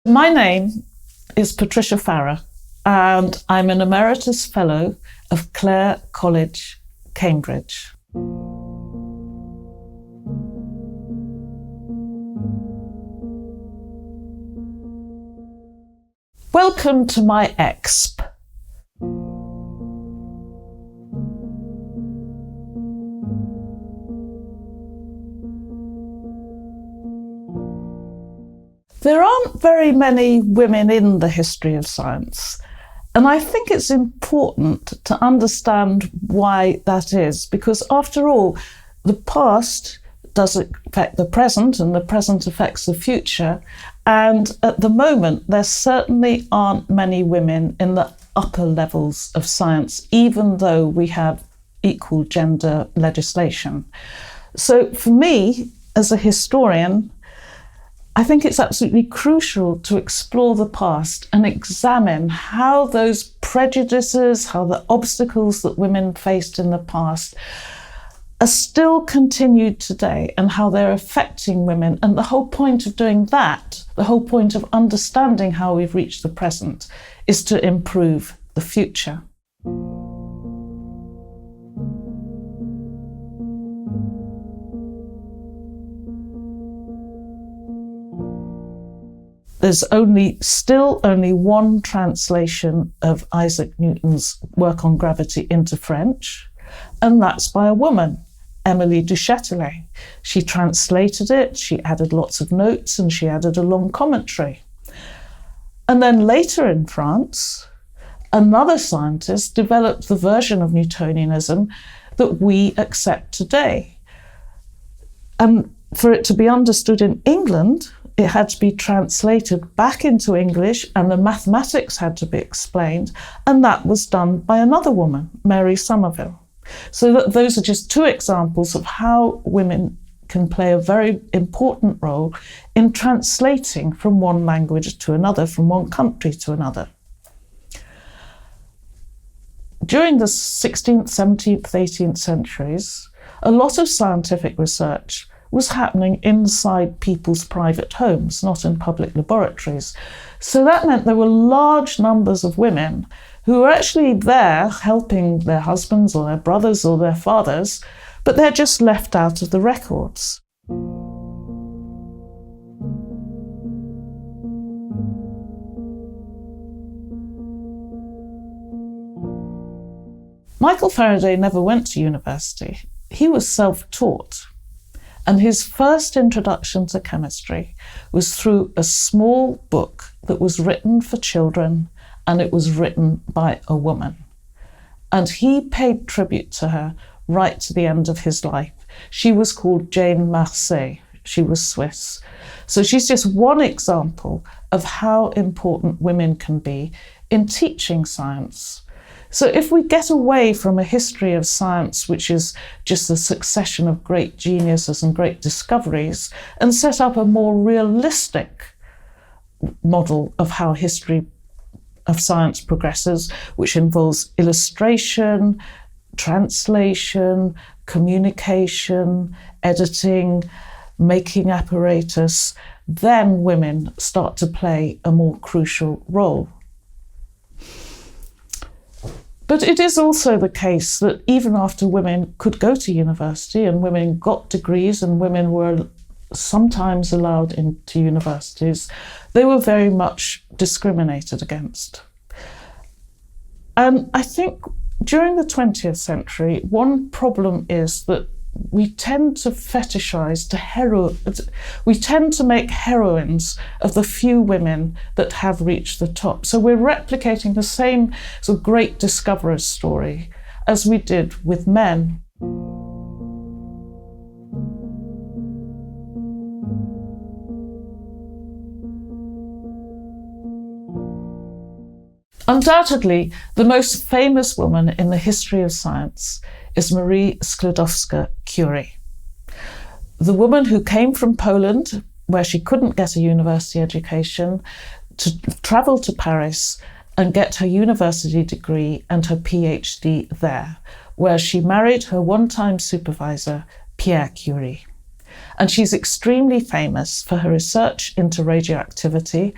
My name is Patricia Fara, and I'm an Emeritus Fellow of Clare College, Cambridge. Welcome to my exp. There aren't very many women in the history of science, and I think it's important to understand why that is, because after all, the past does affect the present and the present affects the future, and at the moment there certainly aren't many women in the upper levels of science, even though we have equal gender legislation. So for me, as a historian, I think it's absolutely crucial to explore the past and examine how those prejudices, how the obstacles that women faced in the past are still continued today and how they're affecting women. And the whole point of doing that, the whole point of understanding how we've reached the present, is to improve the future. There's still only one translation of Isaac Newton's work on gravity into French, and that's by a woman, Émilie du Châtelet. She translated it, she added lots of notes, and she added a long commentary. And then later in France, another scientist developed the version of Newtonianism that we accept today. And for it to be understood in England, it had to be translated back into English and the mathematics had to be explained, and that was done by another woman, Mary Somerville. So those are just two examples of how women can play a very important role in translating from one language to another, from one country to another. During the 16th, 17th, 18th centuries, a lot of scientific research was happening inside people's private homes, not in public laboratories. So that meant there were large numbers of women who were actually there helping their husbands or their brothers or their fathers, but they're just left out of the records. Michael Faraday never went to university. He was self-taught. And his first introduction to chemistry was through a small book that was written for children, and it was written by a woman. And he paid tribute to her right to the end of his life. She was called Jane Marseille. She was Swiss. So she's just one example of how important women can be in teaching science. So if we get away from a history of science, which is just a succession of great geniuses and great discoveries, and set up a more realistic model of how history of science progresses, which involves illustration, translation, communication, editing, making apparatus, then women start to play a more crucial role. But it is also the case that even after women could go to university and women got degrees and women were sometimes allowed into universities, they were very much discriminated against. And I think during the 20th century, one problem is that we tend to fetishize, we tend to make heroines of the few women that have reached the top. So we're replicating the same sort of great discoverer's story as we did with men. Undoubtedly, the most famous woman in the history of science is Marie Skłodowska-Curie, the woman who came from Poland, where she couldn't get a university education, to travel to Paris and get her university degree and her PhD there, where she married her one-time supervisor, Pierre Curie. And she's extremely famous for her research into radioactivity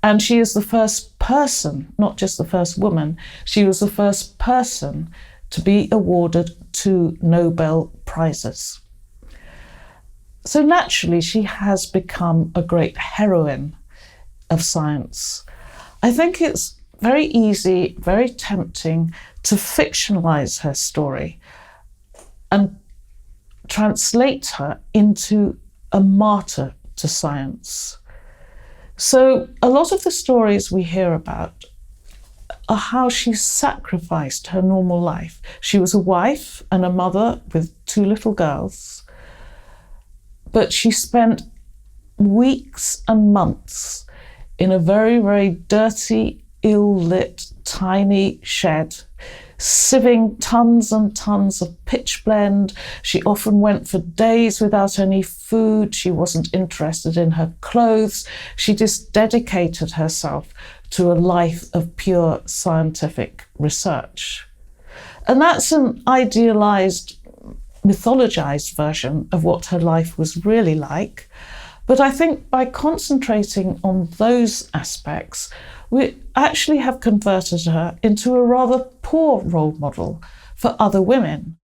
And she is the first person, not just the first woman, she was the first person to be awarded 2 Nobel Prizes. So naturally, she has become a great heroine of science. I think it's very easy, very tempting to fictionalize her story and translate her into a martyr to science. So a lot of the stories we hear about are how she sacrificed her normal life. She was a wife and a mother with 2 little girls, but she spent weeks and months in a very, very dirty, ill-lit, tiny shed, sieving tons and tons of pitch blende. She often went for days without any food. She wasn't interested in her clothes. She just dedicated herself to a life of pure scientific research. And that's an idealized, mythologized version of what her life was really like. But I think by concentrating on those aspects, we actually have converted her into a rather poor role model for other women.